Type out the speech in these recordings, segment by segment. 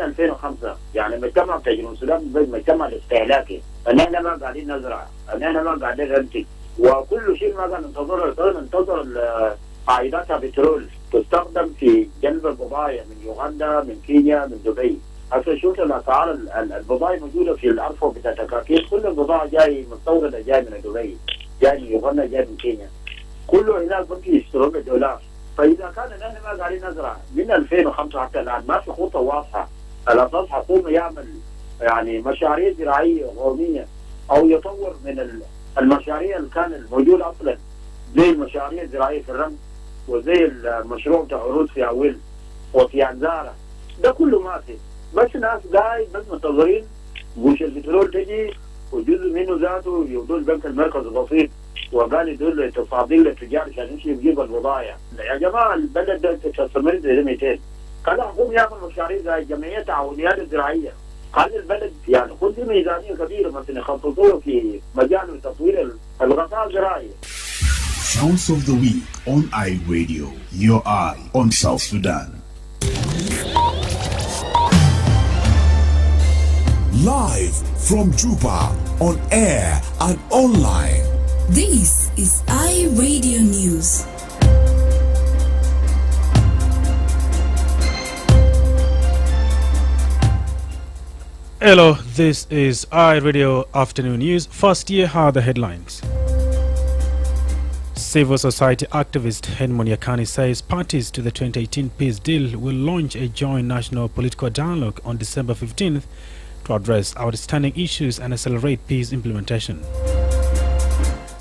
2005 يعني مجتمع بتاع جنوب السودان زي المجتمع الاستهلاكي، ان احنا ما قاعدين نزرع، ان احنا ما قاعدين ننتج، وكل شيء ما قاعد ننتظر عائدات بترول تستخدم في جلب البضائع من يوغندا، من كينيا، من دبي. هسه شوف الاسعار البضائع موجوده في الارفف بتاع تكاكيل، كل البضائع جاي مستورده، جاي من دبي، جاي من يوغندا، جاي من كينيا، كله هناك ممكن يشترون بالدولار. فاذا كان نحن ما قاعدين نزرع من 2005 حتى الان، ما في خطه واضحه على اساس حكومه يعمل يعني مشاريع زراعيه قوميه او يطور من المشاريع اللي كان الموجوده اصلا، زي المشاريع الزراعيه في الرمل، وزي المشروع بتاع عروض في عويل وفي عنزاره. ده كله ما في، بس ناس قاعد بس منتظرين قوش البترول تجي وجزء منه ذاته يودوه البنك المركزي البسيط، وقال يدول تفاضيل للتجار عشان يمشي يجيب البضائع. يا جماعه البلد ده تستمر زي 200. كان الحكومه يعمل مشاريع زي الجمعيه التعاونيات الزراعيه، خلي البلد يعني خذ ميزانيه كبيره مثلا يخصصوها في مجال تطوير الغطاء الزراعي. Sounds of the Week on iRadio, your eye on South Sudan. Live from Juba, on air and online. This is iRadio News. Hello, this is iRadio Afternoon News. First, here are the headlines. Civil society activist Henmon Yakani says parties to the 2018 peace deal will launch a joint national political dialogue on December 15th to address outstanding issues and accelerate peace implementation.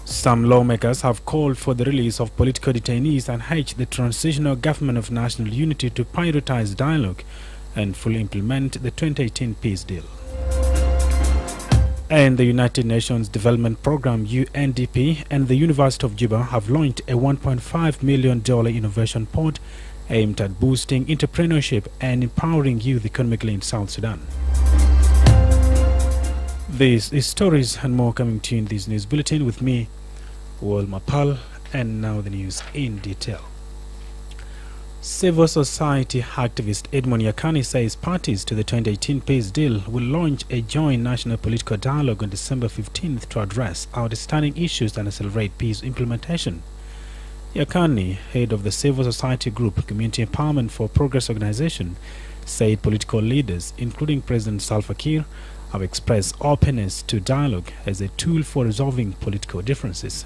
Some lawmakers have called for the release of political detainees and urged the transitional government of national unity to prioritize dialogue and fully implement the 2018 peace deal. And the United Nations Development Programme UNDP and the University of Juba have launched a $1.5 million innovation pod aimed at boosting entrepreneurship and empowering youth economically in South Sudan. This is stories and more coming to you in this news bulletin with me, Wol Mapal, and now the news in detail. Civil society activist Edmond Yakani says parties to the 2018 peace deal will launch a joint national political dialogue on December 15th to address outstanding issues and accelerate peace implementation. Yakani, head of the civil society group Community Empowerment for Progress organization, said political leaders, including President Salva Kiir, have expressed openness to dialogue as a tool for resolving political differences.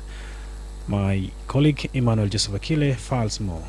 My colleague Emmanuel Joseph Akile files more.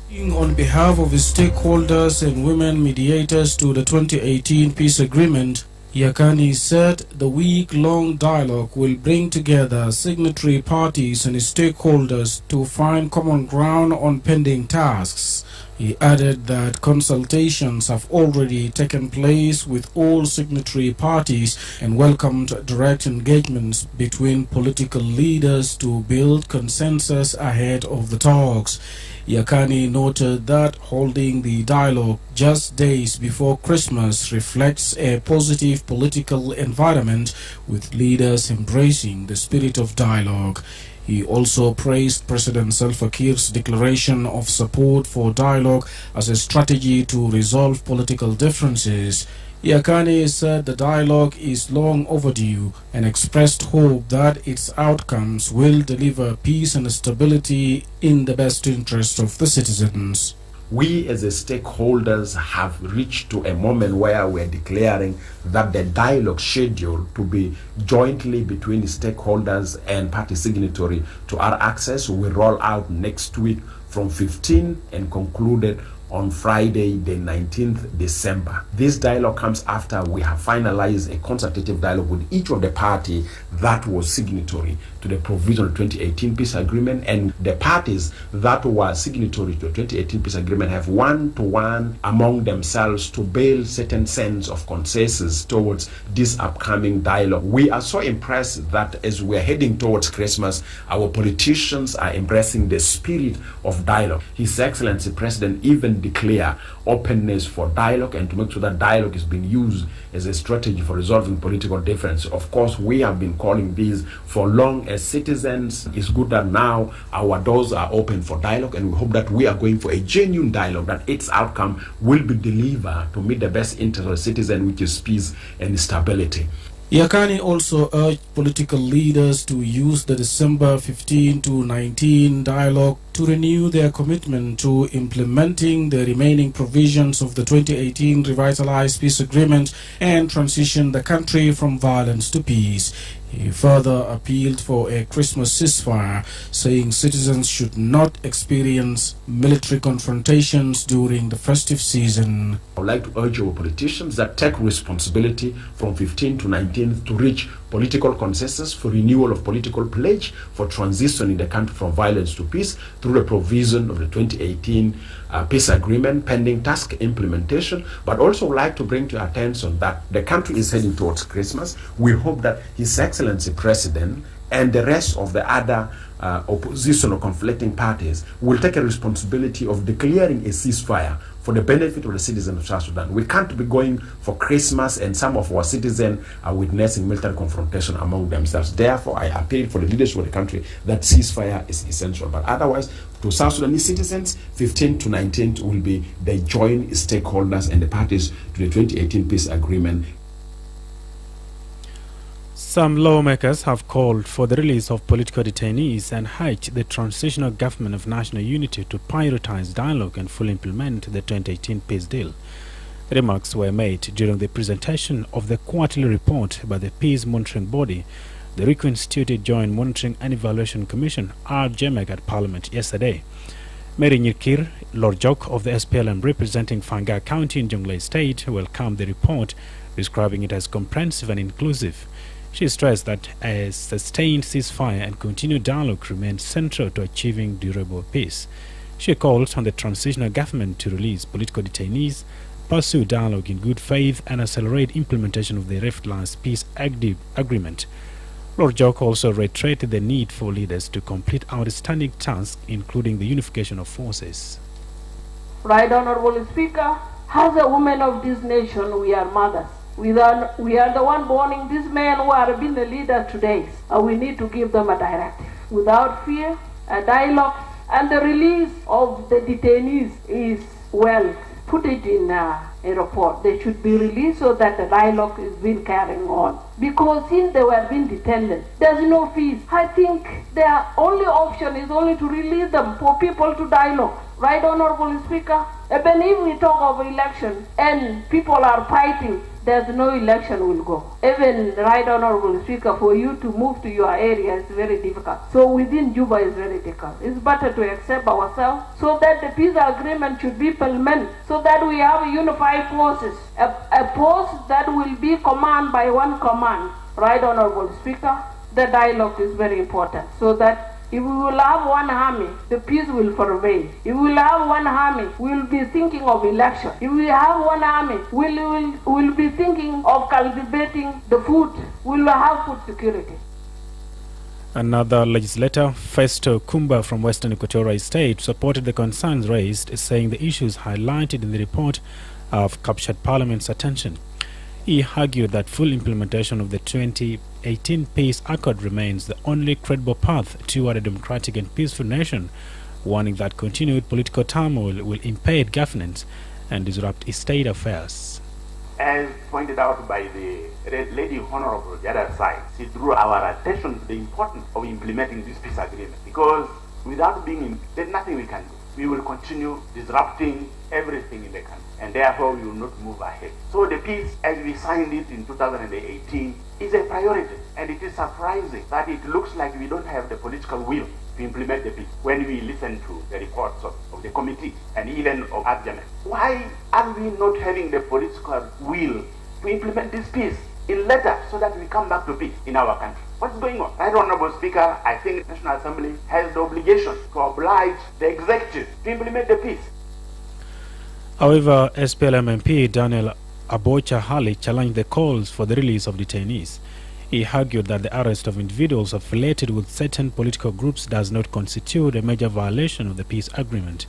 On behalf of the stakeholders and women mediators to the 2018 peace agreement, Yakani said the week-long dialogue will bring together signatory parties and stakeholders to find common ground on pending tasks. He added that consultations have already taken place with all signatory parties and welcomed direct engagements between political leaders to build consensus ahead of the talks. Yakani noted that holding the dialogue just days before Christmas reflects a positive political environment with leaders embracing the spirit of dialogue. He also praised President Salva Kiir's declaration of support for dialogue as a strategy to resolve political differences. Yakani said the dialogue is long overdue and expressed hope that its outcomes will deliver peace and stability in the best interest of the citizens. We as the stakeholders have reached to a moment where we're declaring that the dialogue schedule to be jointly between the stakeholders and party signatory to our access will roll out next week from 15 and concluded on Friday, the 19th December. This dialogue comes after we have finalized a consultative dialogue with each of the party that was signatory to the provision of the 2018 peace agreement, and the parties that were signatory to the 2018 peace agreement have one-to-one among themselves to build certain sense of consensus towards this upcoming dialogue. We are so impressed that as we are heading towards Christmas, our politicians are embracing the spirit of dialogue. His Excellency President even again declare openness for dialogue and to make sure that dialogue is being used as a strategy for resolving political difference. Of course, we have been calling these for long as citizens. It's good that now our doors are open for dialogue, and we hope that we are going for a genuine dialogue, that its outcome will be delivered to meet the best interest of the citizen, which is peace and stability. Yakani also urged political leaders to use the December 15 to 19 dialogue to renew their commitment to implementing the remaining provisions of the 2018 revitalized peace agreement and transition the country from violence to peace. He further appealed for a Christmas ceasefire, saying citizens should not experience military confrontations during the festive season. I would like to urge our politicians that take responsibility from 15 to 19 to reach political consensus for renewal of political pledge for transitioning the country from violence to peace through the provision of the 2018 peace agreement pending task implementation. But also would like to bring to your attention that the country is heading towards Christmas. We hope that His Excellency President and the rest of the other opposition or conflicting parties will take a responsibility of declaring a ceasefire for the benefit of the citizens of South Sudan. We can't be going for Christmas and some of our citizens are witnessing military confrontation among themselves. Therefore, I appeal for the leadership of the country that ceasefire is essential. But otherwise, to South Sudanese citizens, 15 to 19 will be the joint stakeholders and the parties to the 2018 peace agreement. Some lawmakers have called for the release of political detainees and urged the transitional government of national unity to prioritize dialogue and fully implement the 2018 peace deal. The remarks were made during the presentation of the quarterly report by the peace monitoring body, the reconstituted Joint Monitoring and Evaluation Commission, RJMEC, at Parliament yesterday. Mary Nyirkir Lorjok of the SPLM representing Fanga County in Jonglei State welcomed the report, describing it as comprehensive and inclusive. She stressed that a sustained ceasefire and continued dialogue remain central to achieving durable peace. She called on the transitional government to release political detainees, pursue dialogue in good faith, and accelerate implementation of the revitalized peace agreement. Lord Jock also reiterated the need for leaders to complete outstanding tasks, including the unification of forces. Right Honorable Speaker, as a woman of this nation, we are mothers. We are the one born these men who are being the leaders today. We need to give them a directive. Without fear, a dialogue, and the release of the detainees is, well, put it in a report. They should be released so that the dialogue is being carrying on. Because since they were being detained, there's no fees. I think their only option is only to release them for people to dialogue. Right, Honorable Speaker? Even if we talk of election and people are fighting, there's no election will go. Even, Right Honorable Speaker, for you to move to your area is very difficult. So within Juba is very difficult. It's better to accept ourselves so that the peace agreement should be implemented, so that we have unified forces, a force that will be commanded by one command. Right Honorable Speaker, the dialogue is very important, so that if we will have one army, the peace will prevail. If we will have one army, we will be thinking of election. If we have one army, we will be thinking of cultivating the food. We will have food security. Another legislator, Festo Kumba from Western Equatorial State, supported the concerns raised, saying the issues highlighted in the report have captured Parliament's attention. He argued that full implementation of the 2018 peace accord remains the only credible path toward a democratic and peaceful nation, warning that continued political turmoil will impede governance and disrupt state affairs. As pointed out by the Lady Honorable the other side, she drew our attention to the importance of implementing this peace agreement, because without there's nothing we can do. We will continue disrupting everything in the country, and therefore we will not move ahead. So the peace, as we signed it in 2018, is a priority, and it is surprising that it looks like we don't have the political will to implement the peace when we listen to the reports of the committee and even of Adjaman. Why are we not having the political will to implement this peace in letter so that we come back to peace in our country? What's going on? Right Honorable Speaker, I think the National Assembly has the obligation to oblige the executive to implement the peace. However, SPLM MP Daniel Abocha Hali challenged the calls for the release of detainees. He argued that the arrest of individuals affiliated with certain political groups does not constitute a major violation of the peace agreement.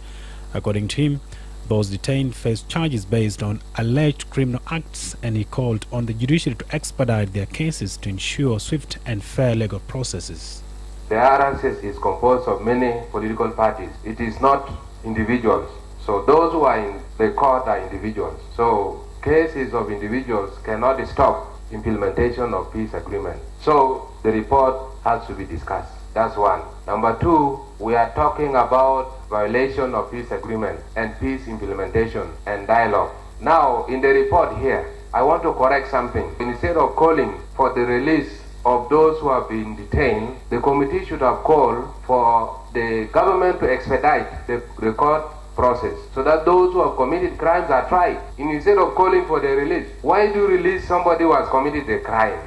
According to him, Those detained face charges based on alleged criminal acts, and he called on the judiciary to expedite their cases to ensure swift and fair legal processes. The RSS is composed of many political parties. It is not individuals. So those who are in the court are individuals. So cases of individuals cannot stop implementation of peace agreement. So the report has to be discussed. That's one. Number two, we are talking about violation of peace agreement and peace implementation and dialogue. Now, in the report here, I want to correct something. Instead of calling for the release of those who have been detained, the committee should have called for the government to expedite the court process so that those who have committed crimes are tried. Instead of calling for their release, why do you release somebody who has committed a crime?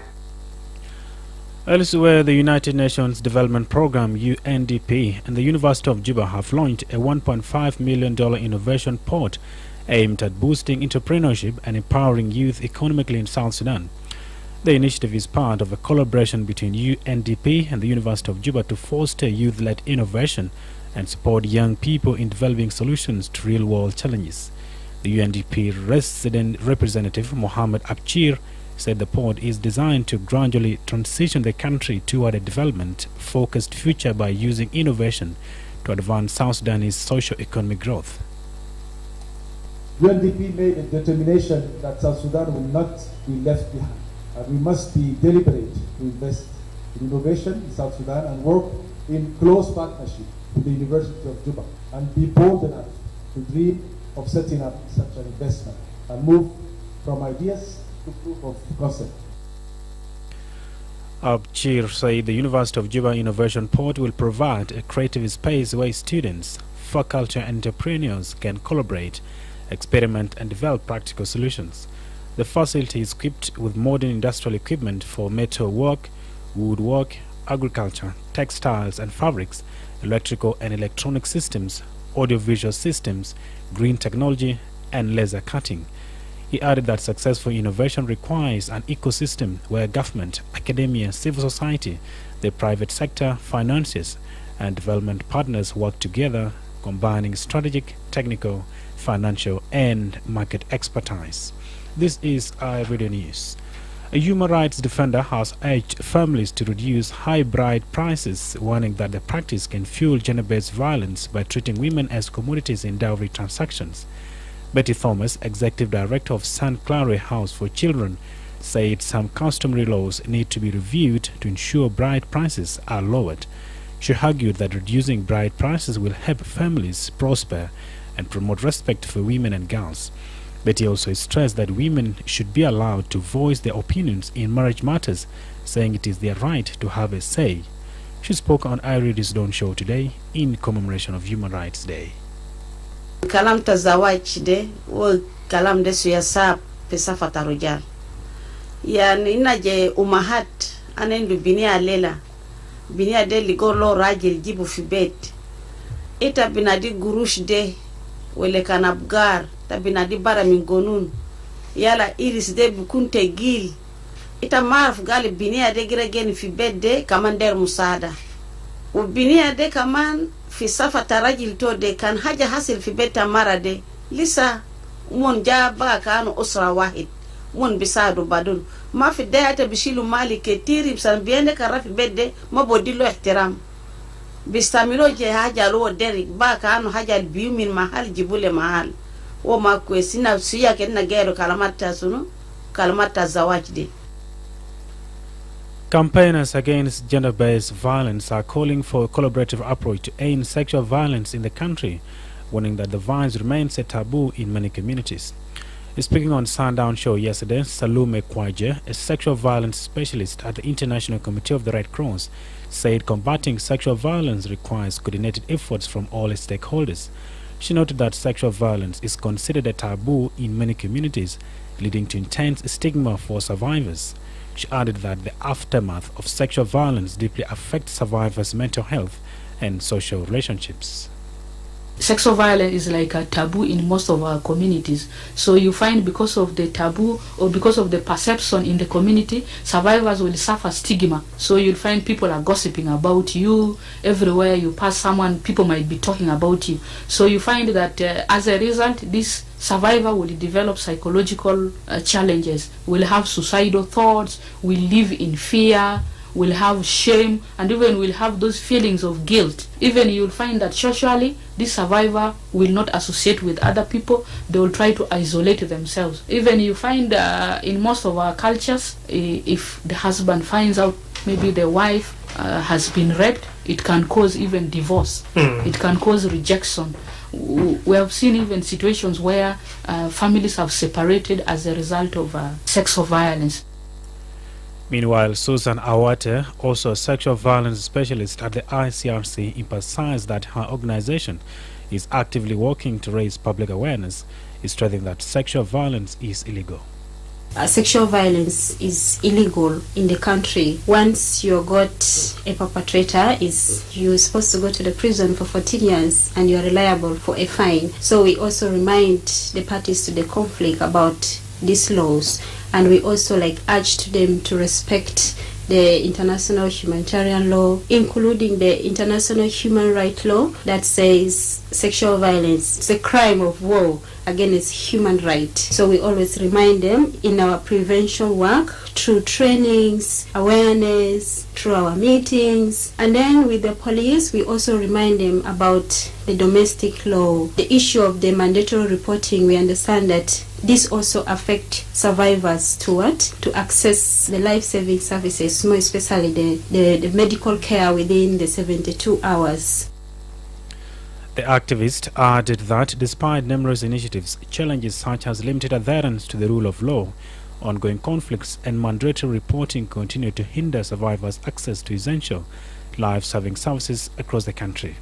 Elsewhere, the United Nations Development Programme UNDP and the University of Juba have launched a $1.5 million innovation port aimed at boosting entrepreneurship and empowering youth economically in South Sudan. The initiative is part of a collaboration between UNDP and the University of Juba to foster youth-led innovation and support young people in developing solutions to real-world challenges. The UNDP resident representative Mohammed Abchir said the port is designed to gradually transition the country toward a development-focused future by using innovation to advance South Sudanese socio-economic growth. UNDP made a determination that South Sudan will not be left behind, and we must be deliberate to invest in innovation in South Sudan and work in close partnership with the University of Juba, and be bold enough to dream of setting up such an investment and move from ideas to proof of concept. Abchir said the University of Juba Innovation Port will provide a creative space where students, faculty and entrepreneurs can collaborate, experiment and develop practical solutions. The facility is equipped with modern industrial equipment for metal work, woodwork, agriculture, textiles and fabrics, electrical and electronic systems, audiovisual systems, green technology and laser cutting. He added that successful innovation requires an ecosystem where government, academia, civil society, the private sector, financiers, and development partners work together, combining strategic, technical, financial, and market expertise. This is iRadio News. A human rights defender has urged families to reduce high bride prices, warning that the practice can fuel gender-based violence by treating women as commodities in dowry transactions. Betty Thomas, Executive Director of St. Clare House for Children, said some customary laws need to be reviewed to ensure bride prices are lowered. She argued that reducing bride prices will help families prosper and promote respect for women and girls. Betty also stressed that women should be allowed to voice their opinions in marriage matters, saying it is their right to have a say. She spoke on iRadio's Dawn Show today in commemoration of Human Rights Day. Kalam tazawaj de wo kalam de siyasa pesa fatarujal yani inaje umahat anendu binia lela binia de ligolo rajil jibu fi bet ita binadi gurush de wele kanabgar ta binadi bara min gonun yala iris de bukunte gil ita marf gali binia de giregen fi bet de kamander musada u binia de kaman fi safa tarajil to de kan haja hasil fi beta mara de lisa mun jaba kanu usra wahid mun bisadu badun ma fi dayata bishilu mali ketiri san biende karafi bedde ma bodilo ihtiram bistamilo je haja lo derik ba kanu haja biu min mahal jibule mahal o ma kwesina suya kenna gero kalamata sunu kalamata zawajde. Campaigners against gender-based violence are calling for a collaborative approach to end sexual violence in the country, warning that the violence remains a taboo in many communities. Speaking on Sundown Show yesterday, Salume Kwaje, a sexual violence specialist at the International Committee of the Red Cross, said combating sexual violence requires coordinated efforts from all stakeholders. She noted that sexual violence is considered a taboo in many communities, leading to intense stigma for survivors. She added that the aftermath of sexual violence deeply affects survivors' mental health and social relationships. sexual violence is like a taboo in most of our communities. So you find because of the taboo or because of the perception in the community, survivors will suffer stigma. So you'll find people are gossiping about you. Everywhere you pass someone, people might be talking about you. So you find that as a result, this survivor will develop psychological challenges, will have suicidal thoughts, will live in fear, will have shame, and even will have those feelings of guilt. Even you'll find that socially, this survivor will not associate with other people. They will try to isolate themselves. Even you find in most of our cultures, if the husband finds out maybe the wife has been raped, it can cause even divorce. It can cause rejection. We have seen even situations where families have separated as a result of sexual violence. Meanwhile, Susan Awate, also a sexual violence specialist at the ICRC, emphasized that her organization is actively working to raise public awareness, stressing that sexual violence is illegal. Sexual violence is illegal in the country. Once you got a perpetrator, you're supposed to go to the prison for 14 years and you're liable for a fine. So we also remind the parties to the conflict about these laws, and we also urge them to respect the international humanitarian law, including the international human rights law that says sexual violence is a crime of war against human rights. So we always remind them in our prevention work through trainings, awareness, through our meetings, and then with the police we also remind them about the domestic law, the issue of the mandatory reporting. We understand that this also affects survivors to access the life-saving services, more especially the medical care within the 72 hours. The activist added that despite numerous initiatives, challenges such as limited adherence to the rule of law, ongoing conflicts and mandatory reporting continue to hinder survivors' access to essential life-saving services across the country.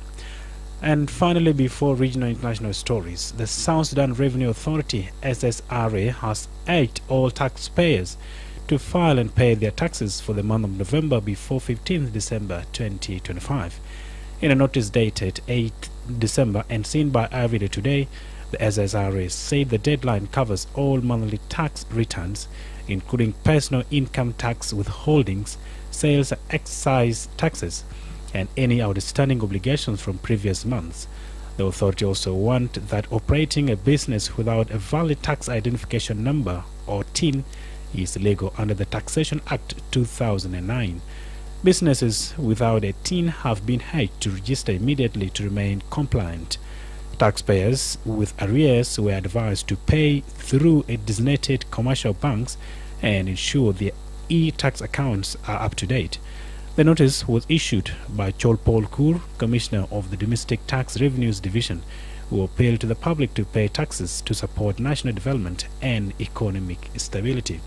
And finally, before regional international stories, the South Sudan Revenue Authority SSRA has urged all taxpayers to file and pay their taxes for the month of November before 15th December 2025. In a notice dated 8th December and seen by iReader today, the SSRA said the deadline covers all monthly tax returns, including personal income tax withholdings, sales and excise taxes, and any outstanding obligations from previous months. The authority also warned that operating a business without a valid tax identification number or TIN is illegal under the Taxation Act 2009. Businesses without a TIN have been urged to register immediately to remain compliant. Taxpayers with arrears were advised to pay through a designated commercial banks and ensure their e-tax accounts are up to date. The notice was issued by Cholpol Kur, Commissioner of the Domestic Tax Revenues Division, who appealed to the public to pay taxes to support national development and economic stability.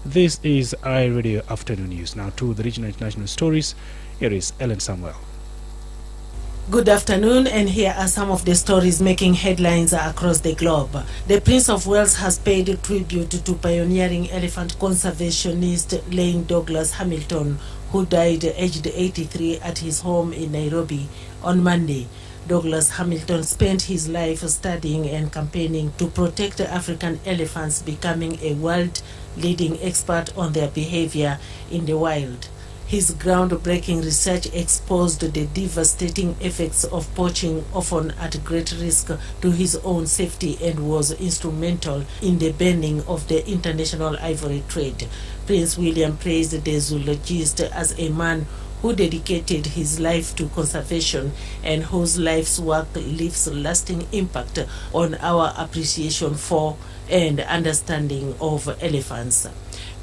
This is iRadio Afternoon News. Now to the regional international stories. Here is Ellen Samuel. Good afternoon, and here are some of the stories making headlines across the globe. The Prince of Wales has paid tribute to pioneering elephant conservationist Lane Douglas Hamilton, who died aged 83 at his home in Nairobi on Monday. Douglas Hamilton spent his life studying and campaigning to protect African elephants, becoming a world-leading expert on their behavior in the wild. His groundbreaking research exposed the devastating effects of poaching, often at great risk to his own safety, and was instrumental in the banning of the international ivory trade. Prince William praised the zoologist as a man who dedicated his life to conservation and whose life's work leaves lasting impact on our appreciation for and understanding of elephants.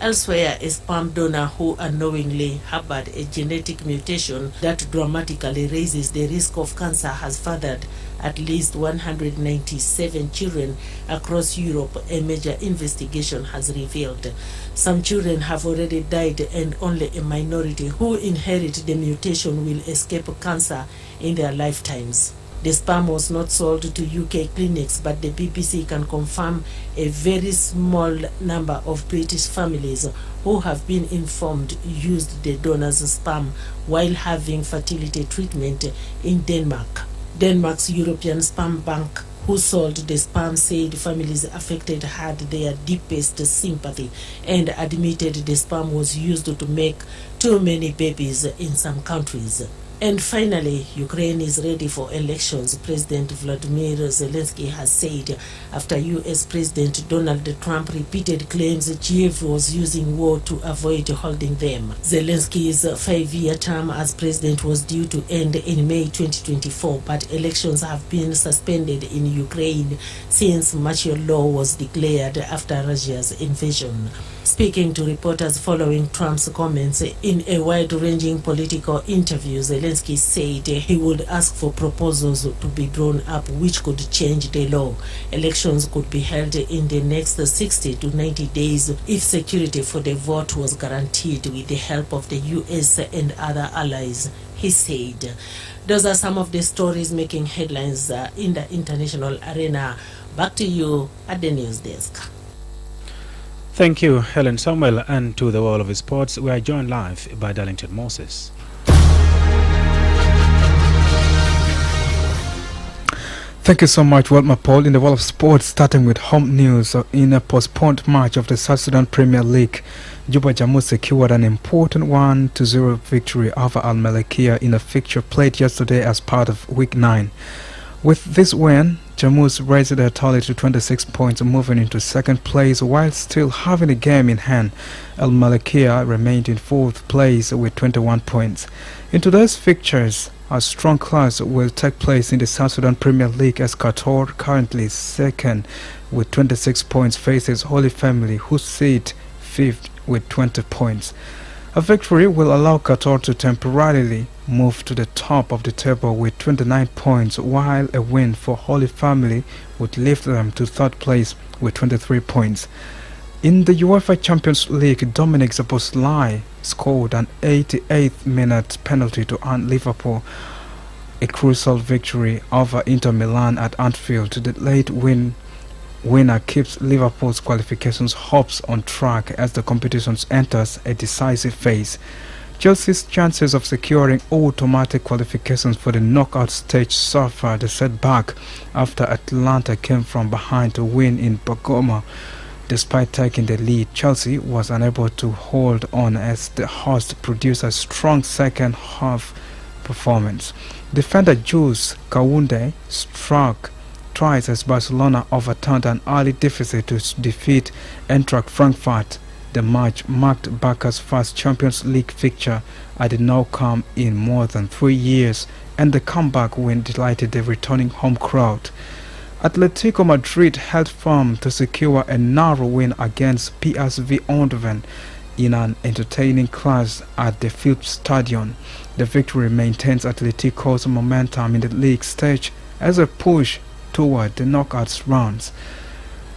Elsewhere, a sperm donor who unknowingly harbored a genetic mutation that dramatically raises the risk of cancer has fathered at least 197 children across Europe, a major investigation has revealed. Some children have already died, and only a minority who inherit the mutation will escape cancer in their lifetimes. The sperm was not sold to UK clinics, but the BBC can confirm a very small number of British families who have been informed used the donor's sperm while having fertility treatment in Denmark. Denmark's European Sperm Bank, who sold the sperm, said families affected had their deepest sympathy and admitted the sperm was used to make too many babies in some countries. And finally, Ukraine is ready for elections, President Vladimir Zelensky has said after U.S. President Donald Trump repeated claims Kyiv was using war to avoid holding them. Zelensky's 5-year term as president was due to end in May 2024, but elections have been suspended in Ukraine since martial law was declared after Russia's invasion. Speaking to reporters following Trump's comments in a wide-ranging political interview, Zelensky said he would ask for proposals to be drawn up which could change the law. Elections could be held in the next 60 to 90 days if security for the vote was guaranteed with the help of the U.S. and other allies, he said. Those are some of the stories making headlines in the international arena. Back to you at the news desk. Thank you, Helen Samuel. And to the world of sports, we are joined live by Darlington Moses. Thank you so much, Wol Mapal. In the world of sports, starting with home news, in a postponed match of the South Sudan Premier League, Juba Jamus secured an important 1-0 victory over Al Malakia in a fixture played yesterday as part of Week 9. With this win, Jamus raised their tally to 26 points, moving into second place while still having a game in hand. Al Malakia remained in fourth place with 21 points. In today's fixtures, a strong clash will take place in the South Sudan Premier League as Qatar, currently second with 26 points, faces Holy Family, who sit fifth with 20 points. A victory will allow Qatar to temporarily move to the top of the table with 29 points, while a win for Holy Family would lift them to third place with 23 points. In the UEFA Champions League, Dominic Szoboszlai scored an 88th minute penalty to earn Liverpool a crucial victory over Inter Milan at Anfield. The late winner keeps Liverpool's qualifications hopes on track as the competition enters a decisive phase. Chelsea's chances of securing automatic qualifications for the knockout stage suffered a setback after Atlanta came from behind to win in Bergamo. Despite taking the lead, Chelsea was unable to hold on as the host produced a strong second half performance. Defender Jules Kounde struck twice as Barcelona overturned an early deficit to defeat Eintracht Frankfurt. The match marked Barca's first Champions League fixture at the Nou Camp in more than 3 years, and the comeback win delighted the returning home crowd. Atletico Madrid held firm to secure a narrow win against PSV Eindhoven in an entertaining clash at the Philips Stadium. The victory maintains Atletico's momentum in the league stage as a push toward the knockout rounds.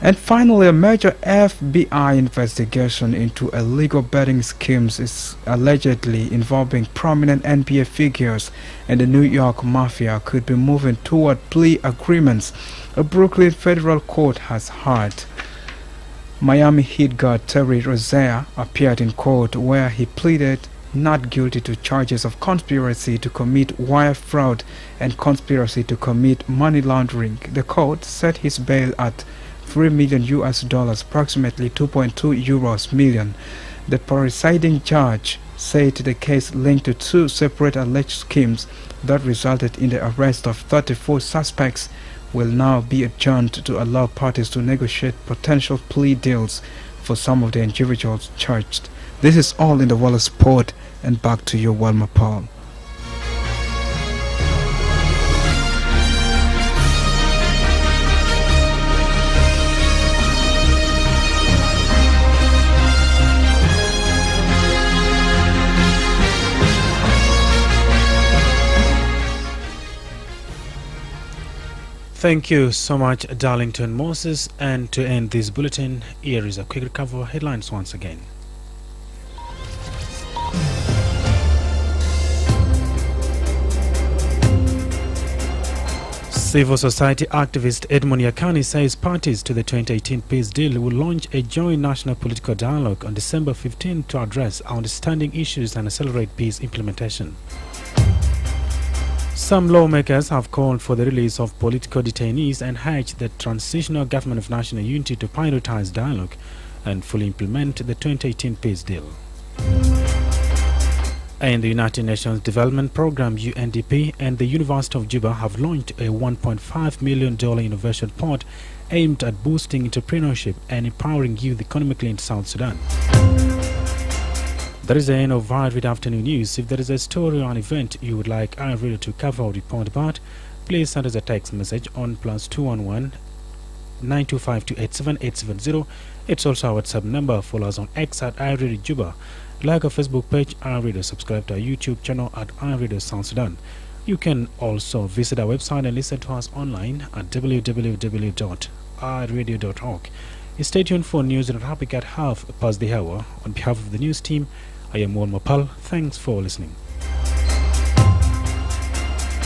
And finally, a major FBI investigation into illegal betting schemes is allegedly involving prominent NBA figures and the New York Mafia could be moving toward plea agreements, a Brooklyn federal court has heard. Miami Heat guard Terry Rozier appeared in court where he pleaded not guilty to charges of conspiracy to commit wire fraud and conspiracy to commit money laundering. The court set his bail at $3 million, approximately 2.2 euros million. The presiding judge said the case linked to 2 separate alleged schemes that resulted in the arrest of 34 suspects will now be adjourned to allow parties to negotiate potential plea deals for some of the individuals charged. This is all in the world of sport, and back to you, Wol Mapal. Thank you so much, Darlington Moses. And to end this bulletin, here is a quick recover headlines once again. Civil society activist Edmond Yakani says parties to the 2018 peace deal will launch a joint national political dialogue on December 15 to address outstanding issues and accelerate peace implementation. Some lawmakers have called for the release of political detainees and urged the Transitional Government of National Unity to prioritize dialogue and fully implement the 2018 peace deal. And the United Nations Development Programme UNDP and the University of Juba have launched a $1.5 million innovation pod aimed at boosting entrepreneurship and empowering youth economically in South Sudan. That is the end of Vibrant Afternoon News. If there is a story or an event you would like our reader to cover or report about, please send us a text message on +211 925287870. It's also our WhatsApp number. Follow us on X at iRadio Juba. Like our Facebook page, iRadio. Subscribe to our YouTube channel at iRadio South Sudan. You can also visit our website and listen to us online at www.iRadio.org. Stay tuned for news and topic at half past the hour. On behalf of the news team, I am Wol Mapal. Thanks for listening.